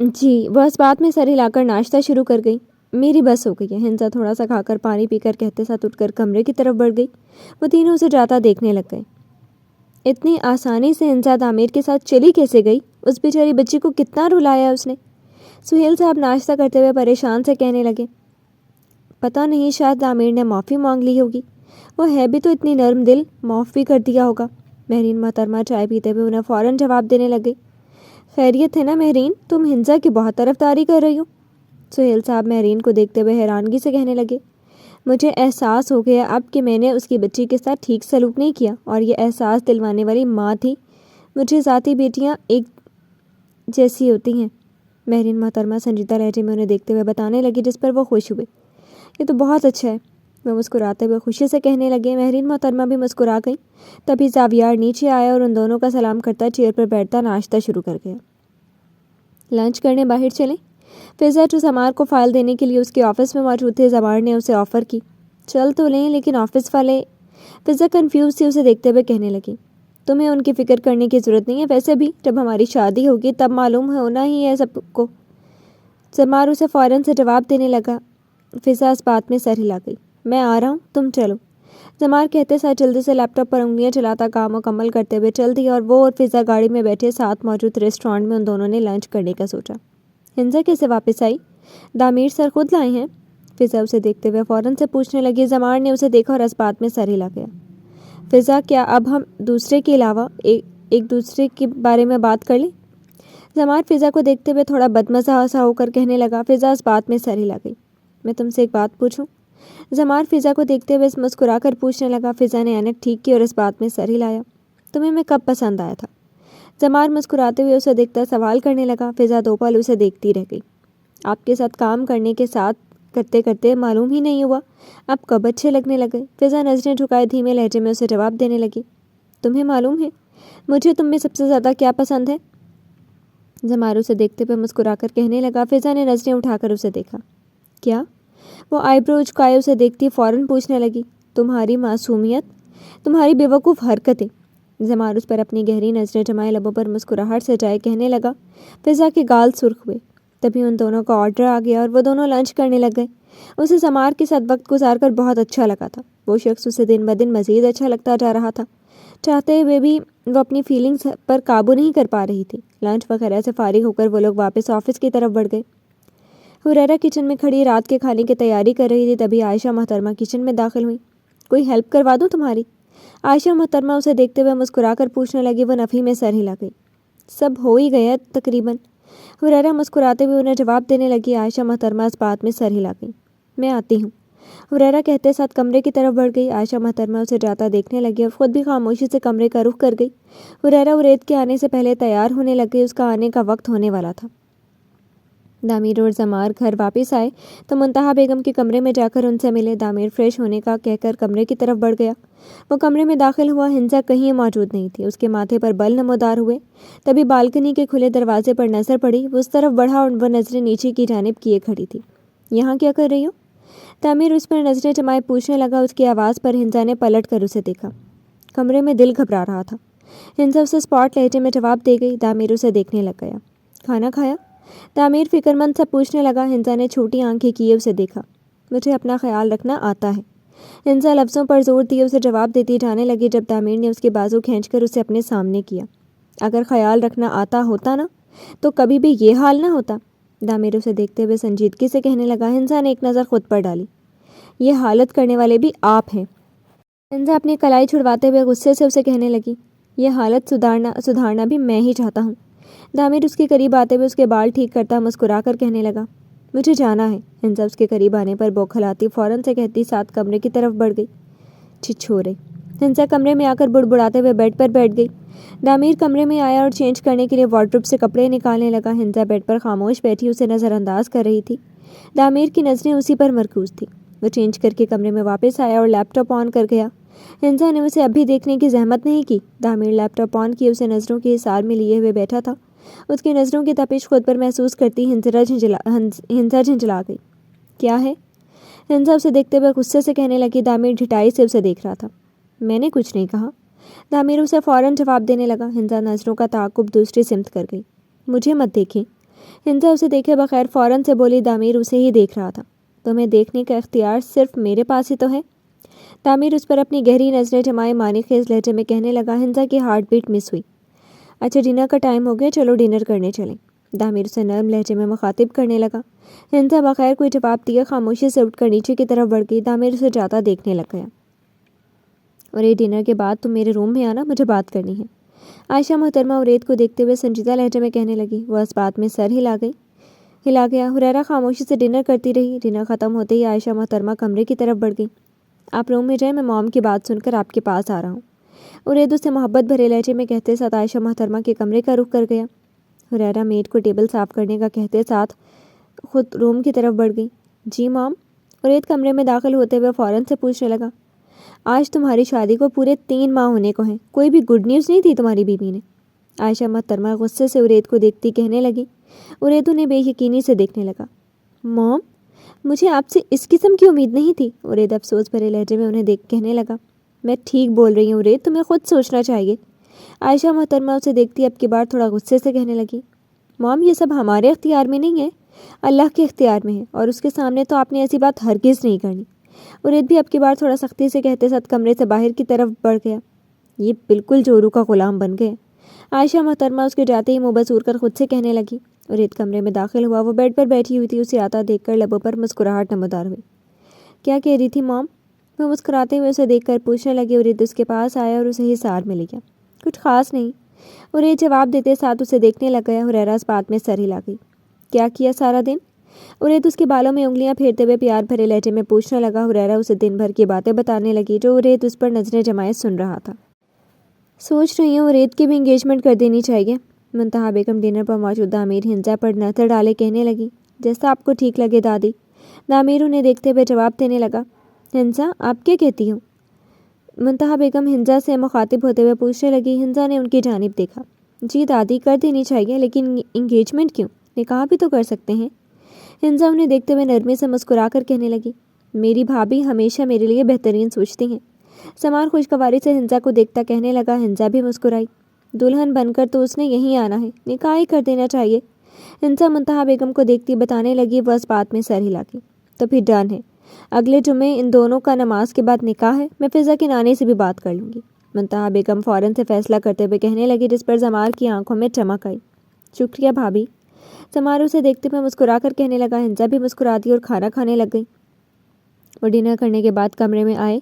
جی، وہ اس بات میں سر ہلا کر ناشتہ شروع کر گئی۔ میری بس ہو گئی ہے، ہنسا تھوڑا سا کھا کر پانی پی کر کہتے ساتھ اٹھ کر کمرے کی طرف بڑھ گئی۔ وہ تینوں اسے جاتا دیکھنے لگ گئے۔ اتنی آسانی سے ہنسا تعمیر کے ساتھ چلی کیسے گئی؟ اس بیچاری بچی کو کتنا رلایا اس نے؟ سہیل صاحب ناشتہ کرتے ہوئے پریشان سے کہنے لگے۔ پتہ نہیں، شاید تعمیر نے معافی مانگ لی ہوگی، وہ ہے بھی تو اتنی نرم دل، معاف بھی کر دیا ہوگا۔ مہرین محترمہ چائے پیتے ہوئے انہیں فوراً جواب دینے لگے۔ خیریت ہے نا مہرین، تم ہنسا کی بہت طرفداری کر رہی ہو؟ سہیل صاحب مہرین کو دیکھتے ہوئے حیرانگی سے کہنے لگے۔ مجھے احساس ہو گیا اب کہ میں نے اس کی بچی کے ساتھ ٹھیک سلوک نہیں کیا، اور یہ احساس دلوانے والی ماں تھی۔ مجھے ذاتی بیٹیاں ایک جیسی ہوتی ہیں، مہرین محترمہ سنجیدہ لہجے میں انہیں دیکھتے ہوئے بتانے لگی، جس پر وہ خوش ہوئے۔ یہ تو بہت اچھا ہے، وہ مسکراتے ہوئے خوشی سے کہنے لگے۔ مہرین محترمہ بھی مسکرا گئی۔ تبھی زاویار نیچے آیا اور ان دونوں کا سلام کرتا چیئر پر بیٹھتا ناشتہ شروع کر گیا۔ لنچ کرنے باہر چلیں؟ فضا جو زمار کو فائل دینے کے لیے اس کے آفس میں موجود تھے، زمار نے اسے آفر کی۔ چل تو لیں، لیکن آفس والے، فضا کنفیوز تھی اسے دیکھتے ہوئے کہنے لگی۔ تمہیں ان کی فکر کرنے کی ضرورت نہیں ہے، ویسے بھی جب ہماری شادی ہوگی تب معلوم ہونا ہی ہے سب کو۔ زمار اسے فوراً سے جواب دینے لگا۔ فضا اس بات میں سر ہلا گئی۔ میں آ رہا ہوں، تم چلو، زمار کہتے ساتھ جلدی سے لیپ ٹاپ پر انگلیاں چلاتا کام مکمل کرتے ہوئے چل دی، اور وہ اور فضا گاڑی میں بیٹھے ساتھ موجود ریسٹورانٹ میں ان دونوں نے لنچ کرنے کا سوچا۔ ہنسا کیسے واپس آئی؟ دامیر سر خود لائے ہیں؟ فضا اسے دیکھتے ہوئے فوراً سے پوچھنے لگی۔ زمار نے اسے دیکھا اور اس بات میں سر ہلا گیا۔ فضا، کیا اب ہم دوسرے کے علاوہ ایک دوسرے کے بارے میں بات کر لیں؟ زمار فضا کو دیکھتے ہوئے تھوڑا بدمزہ سا ہو کر کہنے لگا۔ فضا اس بات میں سر ہلا گئی۔ میں تم سے ایک بات پوچھوں؟ زمار فضا کو دیکھتے ہوئے مسکرا کر پوچھنے لگا۔ فضا نے اینک ٹھیک کی اور اس بات میں سر ہلایا۔ تمہیں میں کب پسند آیا تھا؟ زمار مسکراتے ہوئے اسے دیکھتا سوال کرنے لگا۔ فضا دو پل اسے دیکھتی رہ گئی۔ آپ کے ساتھ کام کرتے کرتے معلوم ہی نہیں ہوا، آپ کب اچھے لگنے لگے۔ فضا نظریں جھکائے دھیمے لہجے میں اسے جواب دینے لگی۔ تمہیں معلوم ہے مجھے تم میں سب سے زیادہ کیا پسند ہے؟ زمار اسے دیکھتے ہوئے مسکرا کر کہنے لگا۔ فضا نے نظریں اٹھا کر اسے دیکھا۔ کیا؟ وہ آئی برو جھکائے اسے دیکھتی فوراً پوچھنے لگی۔ تمہاری معصومیت، تمہاری بے وقوف حرکتیں۔ زمار اس پر اپنی گہری نظریں جمائے لبوں پر مسکراہٹ سجائے کہنے لگا۔ فضا کے گال سرخ ہوئے۔ تبھی ان دونوں کا آرڈر آ گیا اور وہ دونوں لنچ کرنے لگ گئے۔ اسے زمار کے ساتھ وقت گزار کر بہت اچھا لگا تھا۔ وہ شخص اسے دن بدن مزید اچھا لگتا جا رہا تھا۔ چاہتے ہوئے بھی وہ اپنی فیلنگز پر قابو نہیں کر پا رہی تھی۔ لنچ وغیرہ سے فارغ ہو کر وہ لوگ واپس آفس کی طرف بڑھ گئے۔ حریرہ کچن میں کھڑی رات کے کھانے کی تیاری کر رہی تھی، تبھی عائشہ محترمہ کچن میں داخل ہوئی۔ کوئی ہیلپ کروا دوں تمہاری؟ عائشہ محترمہ اسے دیکھتے ہوئے مسکرا کر پوچھنے لگی۔ وہ نفی میں سر ہلا گئی۔ سب ہو ہی گیا تقریباً، حریرہ مسکراتے ہوئے انہیں جواب دینے لگی۔ عائشہ محترمہ اس بات میں سر ہلا گئی۔ میں آتی ہوں، حریرہ کہتے ساتھ کمرے کی طرف بڑھ گئی۔ عائشہ محترمہ اسے جاتا دیکھنے لگی اور خود بھی خاموشی سے کمرے کا رخ کر گئی۔ حریرہ ارید کے آنے سے پہلے تیار ہونے لگ گئی، اس کا آنے کا وقت ہونے والا تھا۔ دامیر اور زمار گھر واپس آئے تو منتہا بیگم کے کمرے میں جا کر ان سے ملے۔ دامیر فریش ہونے کا کہہ کر کمرے کی طرف بڑھ گیا۔ وہ کمرے میں داخل ہوا، ہنسا کہیں موجود نہیں تھی۔ اس کے ماتھے پر بل نمودار ہوئے۔ تبھی بالکنی کے کھلے دروازے پر نظر پڑی۔ وہ اس طرف بڑھا اور وہ نظریں نیچے کی جانب کیے کھڑی تھی۔ یہاں کیا کر رہی ہو؟ دامیر اس پر نظریں جمائے پوچھنے لگا۔ اس کی آواز پر ہنسا نے پلٹ کر اسے دیکھا۔ کمرے میں دل گھبرا رہا تھا، ہنسا اسے اسپاٹ لہجے میں جواب دے گئی۔ دامیر اسے دیکھنے لگ گیا۔ کھانا کھایا؟ دامیر فکر مند سا پوچھنے لگا۔ ہنسا نے چھوٹی آنکھیں کیے اسے دیکھا۔ مجھے اپنا خیال رکھنا آتا ہے، ہنسا لفظوں پر زور دیے اسے جواب دیتی جانے لگی۔ جب دامیر نے اس کی بازو کھینچ کر اسے اپنے سامنے کیا۔ اگر خیال رکھنا آتا ہوتا نا تو کبھی بھی یہ حال نہ ہوتا، دامیر اسے دیکھتے ہوئے سنجیدگی سے کہنے لگا۔ ہنسا نے ایک نظر خود پر ڈالی۔ یہ حالت کرنے والے بھی آپ ہیں؟ ہنسا اپنی کلائی چھڑواتے ہوئے غصے سے اسے کہنے لگی۔ یہ حالت سدھارنا بھی میں ہی چاہتا ہوں۔ دامیر اس کے قریب آتے ہوئے اس کے بال ٹھیک کرتا مسکرا کر کہنے لگا۔ مجھے جانا ہے۔ ہنسا اس کے قریب آنے پر بوکھلاتی فوراً سے کہتی ساتھ کمرے کی طرف بڑھ گئی۔ چھچھورے، ہنسا کمرے میں آ کر بڑبڑاتے ہوئے بیڈ پر بیٹھ گئی۔ دامیر کمرے میں آیا اور چینج کرنے کے لیے وارڈروب سے کپڑے نکالنے لگا۔ ہنسا بیڈ پر خاموش بیٹھی اسے نظر انداز کر رہی تھی۔ دامیر کی نظریں اسی پر مرکوز تھیں۔ وہ چینج کر کے کمرے میں واپس آیا اور لیپ ٹاپ آن کر گیا۔ ہنسا نے اسے ابھی دیکھنے کی زحمت نہیں کی۔ دامیر لیپ ٹاپ آن کیے اسے نظروں کے حصار میں لیے ہوئے بیٹھا تھا۔ اس کی نظروں کی تپش خود پر محسوس کرتی ہنسا جھنجھلا گئی۔ کیا ہے؟ ہنسا اسے دیکھتے ہوئے غصے سے کہنے لگی۔ دامیر ڈھٹائی سے اسے دیکھ رہا تھا۔ میں نے کچھ نہیں کہا، دامیر اسے فوراً جواب دینے لگا۔ ہنسا نظروں کا تعاقب دوسری سمت کر گئی۔ مجھے مت دیکھیں، ہنزا اسے دیکھے بغیر فوراً سے بولی، دامیر اسے ہی دیکھ رہا تھا، تمہیں دیکھنے کا اختیار صرف میرے پاس ہی تو ہے۔ دامیر اس پر اپنی گہری نظریں جمائے معنی خیز لہجے میں کہنے لگا۔ ہنزا کی ہارٹ بیٹ مس ہوئی۔ اچھا ڈنر کا ٹائم ہو گیا، چلو ڈنر کرنے چلیں، دامیر اسے نرم لہجے میں مخاطب کرنے لگا۔ ہنزا بغیر کوئی جواب دیے خاموشی سے اٹھ کر نیچے کی طرف بڑھ گئی۔ دامیر اسے جاتا دیکھنے لگ گیا۔ اور یہ ڈنر کے بعد تم میرے روم میں آنا، مجھے بات کرنی ہے، عائشہ محترمہ عرید کو دیکھتے ہوئے سنجیدہ لہجے میں کہنے لگی۔ وہ اس بات میں سر ہلا گیا۔ حریرہ خاموشی سے ڈنر کرتی رہی۔ ڈنر ختم ہوتے ہی عائشہ محترمہ کمرے کی طرف بڑھ گئی۔ آپ روم میں جائیں، میں موم کی بات سن کر آپ کے پاس آ رہا ہوں، عرید اسے محبت بھرے لہجے میں کہتے ساتھ عائشہ محترمہ کے کمرے کا رخ کر گیا۔ حریرہ میڈ کو ٹیبل صاف کرنے کا کہتے ساتھ خود روم کی طرف بڑھ گئی۔ جی موم، عرید کمرے میں داخل ہوتے ہوئے فوراً سے پوچھنے لگا۔ آج تمہاری شادی کو پورے 3 ماہ ہونے کو ہیں، کوئی بھی گڈ نیوز نہیں تھی تمہاری بیوی نے؟ عائشہ محترمہ غصے سے عرید کو دیکھتی کہنے لگی۔ عرید انہیں بے یقینی سے دیکھنے لگا۔ موم، مجھے آپ سے اس قسم کی امید نہیں تھی، عرید افسوس بھرے لہجے میں انہیں دیکھ کہنے لگا۔ میں ٹھیک بول رہی ہوں عرید، تمہیں خود سوچنا چاہیے، عائشہ محترمہ اسے دیکھتی اب کی بار تھوڑا غصے سے کہنے لگی۔ موم، یہ سب ہمارے اختیار میں نہیں ہے، اللہ کے اختیار میں ہے، اور اس کے سامنے تو آپ نے ایسی بات ہرگز نہیں کرنی، عرید بھی اب کی بار تھوڑا سختی سے کہتے ساتھ کمرے سے باہر کی طرف بڑھ گیا۔ یہ بالکل جورو کا غلام بن گئے، عائشہ محترمہ اس کے جاتے ہی منہ بسور کر خود سے کہنے لگی۔ عرید کمرے میں داخل ہوا۔ وہ بیڈ پر بیٹھی ہوئی تھی، اسے آتا دیکھ کر لبوں پر مسکراہٹ نمودار ہوئی۔ کیا کہہ رہی تھی موم؟ وہ مسکراتے ہوئے اسے دیکھ کر پوچھنے لگی۔ عرید اس کے پاس آیا اور اسے حصار میں لے گیا۔ کچھ خاص نہیں، عرید جواب دیتے ساتھ اسے دیکھنے لگ گیا۔ حریرہ اس بات میں سر ہلا گئی۔ کیا کیا سارا دن؟ عرید اس کے بالوں میں انگلیاں پھیرتے ہوئے پیار بھرے لہجے میں پوچھنے لگا۔ حریرہ اسے دن بھر کی باتیں بتانے لگی جو عرید اس پر نظریں جمائے سن رہا تھا۔ سوچ رہی ہوں عرید کی بھی انگیجمنٹ کر دینی چاہیے، منتہا بیگم ڈنر پر موجود دامیر ہنزا پر نظر ڈالے کہنے لگی۔ جیسا آپ کو ٹھیک لگے دادی، دامیر انہیں دیکھتے ہوئے جواب دینے لگا۔ ہنزا، آپ کیا کہتی ہو؟ منتہا بیگم ہنزا سے مخاطب ہوتے ہوئے پوچھنے لگی۔ ہنزا نے ان کی جانب دیکھا۔ جی دادی، کر دینی چاہیے، لیکن انگیجمنٹ کیوں؟ نکاح بھی تو کر سکتے ہیں۔ ہنزا انہیں دیکھتے ہوئے نرمی سے مسکرا کر کہنے لگی۔ میری بھابھی ہمیشہ میرے لیے بہترین سوچتی ہیں، سمار خوشگواری سے ہنزا کو دیکھتا کہنے لگا۔ ہنزا بھی مسکرائی۔ دلہن بن کر تو اس نے یہیں آنا ہے، نکاح ہی کر دینا چاہیے، ہنزا منتہا بیگم کو دیکھتی بتانے لگی۔ وہ اس بات میں سر ہلا گئی۔ تو پھر ڈن ہے، اگلے جمعے ان دونوں کا نماز کے بعد نکاح ہے، میں فضا کے نانے سے بھی بات کر لوں گی، منتہا بیگم فوراً سے فیصلہ کرتے ہوئے کہنے لگی، جس پر سمار کی آنکھوں میں چمک آئی۔ شکریہ بھابھی، سمار اسے دیکھتے ہوئے مسکرا کر کہنے لگا۔ ہنزا بھی مسکرا دی اور کھانا کھانے لگ گئی۔ وہ ڈنر کرنے کے بعد کمرے میں آئے۔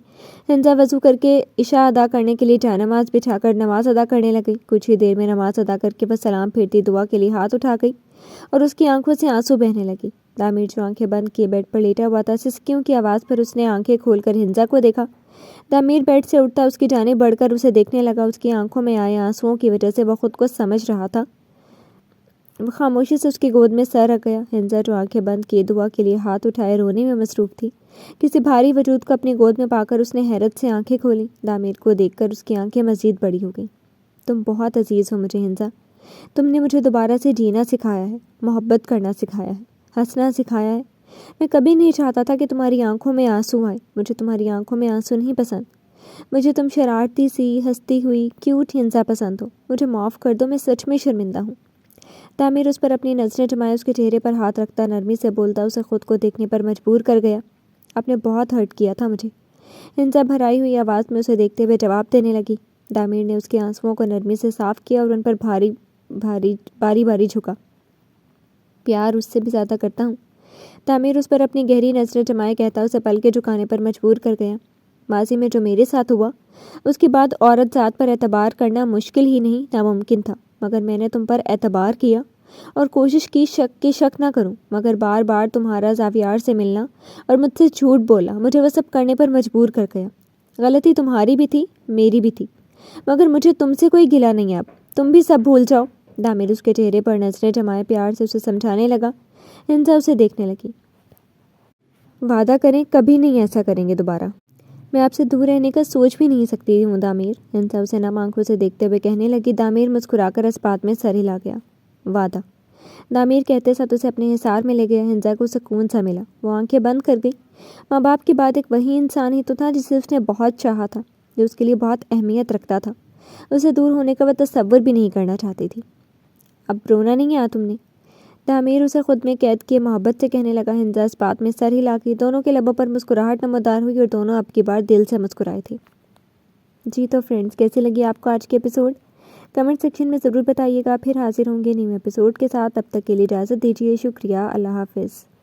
ہنزا وضو کر کے عشاء ادا کرنے کے لیے جائے نماز بچھا کر نماز ادا کرنے لگ گئی۔ کچھ ہی دیر میں نماز ادا کر کے وہ سلام پھیرتی دعا کے لیے ہاتھ اٹھا گئی اور اس کی آنکھوں سے آنسو بہنے لگی۔ دامیر جو آنکھیں بند کیے بیڈ پر لیٹا ہوا تھا، سسکیوں کی آواز پر اس نے آنکھیں کھول کر ہنزا کو دیکھا۔ دامیر بیڈ سے اٹھتا اس کی جانب بڑھ کر اسے دیکھنے لگا۔ اس کی آنکھوں میں آئے آنسوؤں کی وجہ سے وہ خود کو سمجھ رہا تھا۔ وہ خاموشی سے اس کی گود میں سر رکھ گیا۔ ہنزا جو آنکھیں بند کیے دعا کے لیے ہاتھ اٹھائے رونے میں مصروف تھی، کسی بھاری وجود کو اپنی گود میں پا کر اس نے حیرت سے آنکھیں کھولیں۔ دامیر کو دیکھ کر اس کی آنکھیں مزید بڑی ہو گئیں۔ تم بہت عزیز ہو مجھے ہنزا، تم نے مجھے دوبارہ سے جینا سکھایا ہے، محبت کرنا سکھایا ہے، ہنسنا سکھایا ہے۔ میں کبھی نہیں چاہتا تھا کہ تمہاری آنکھوں میں آنسو آئے، مجھے تمہاری آنکھوں میں آنسو نہیں پسند، مجھے تم شرارتی سی، ہنستی ہوئی، کیوٹ ہنزا پسند ہو، مجھے معاف کر دو، میں سچ میں شرمندہ ہوں۔ دامیر اس پر اپنی نظریں جمائے اس کے چہرے پر ہاتھ رکھتا نرمی سے بولتا اسے خود کو دیکھنے پر مجبور کر گیا۔ آپ نے بہت ہرٹ کیا تھا مجھے، ہنزا بھرائی ہوئی آواز میں اسے دیکھتے ہوئے جواب دینے لگی۔ دامیر نے اس کے آنسوؤں کو نرمی سے صاف کیا اور ان پر باری باری جھکا۔ پیار اس سے بھی زیادہ کرتا ہوں، دامیر اس پر اپنی گہری نظریں جمائے کہتا اسے پلکیں جھکانے پر مجبور کر گیا۔ ماضی میں جو میرے ساتھ ہوا، اس کے بعد عورت ذات پر اعتبار کرنا مشکل ہی نہیں ناممکن تھا، مگر میں نے تم پر اعتبار کیا اور کوشش کی شک نہ کروں، مگر بار بار تمہارا زاویار سے ملنا اور مجھ سے جھوٹ بولنا مجھے وہ سب کرنے پر مجبور کر گیا۔ غلطی تمہاری بھی تھی، میری بھی تھی، مگر مجھے تم سے کوئی گلہ نہیں ہے، اب تم بھی سب بھول جاؤ۔ دامیر اس کے چہرے پر نظریں جمائے پیار سے اسے سمجھانے لگا۔ ہنزا اسے دیکھنے لگی۔ وعدہ کریں کبھی نہیں ایسا کریں گے دوبارہ، میں آپ سے دور رہنے کا سوچ بھی نہیں سکتی ہوں دامیر، ہنزا اسے نم آنکھوں سے دیکھتے ہوئے کہنے لگی۔ دامیر مسکرا کر اس بات میں سر ہلا گیا۔ وعدہ، دامیر کہتے ساتھ اسے اپنے حصار میں لے گیا۔ ہنزا کو سکون سا ملا، وہ آنکھیں بند کر گئی۔ ماں باپ کے بعد ایک وہی انسان ہی تو تھا جسے اس نے بہت چاہا تھا، جو اس کے لیے بہت اہمیت رکھتا تھا، اسے دور ہونے کا وہ تصور بھی نہیں کرنا چاہتی تھی۔ اب رونا نہیں آیا تم نے؟ تعمیر اسے خود میں قید کیے محبت سے کہنے لگا۔ حنزہ اس بات میں سر ہلا کے دونوں کے لبوں پر مسکراہٹ نمودار ہوئی اور دونوں اب کی بار دل سے مسکرائے تھے۔ جی تو فرینڈز، کیسی لگی آپ کو آج کی ایپیسوڈ؟ کمنٹ سیکشن میں ضرور بتائیے گا۔ پھر حاضر ہوں گے نیو ایپیسوڈ کے ساتھ، تب تک کے لیے اجازت دیجیے۔ شکریہ، اللہ حافظ۔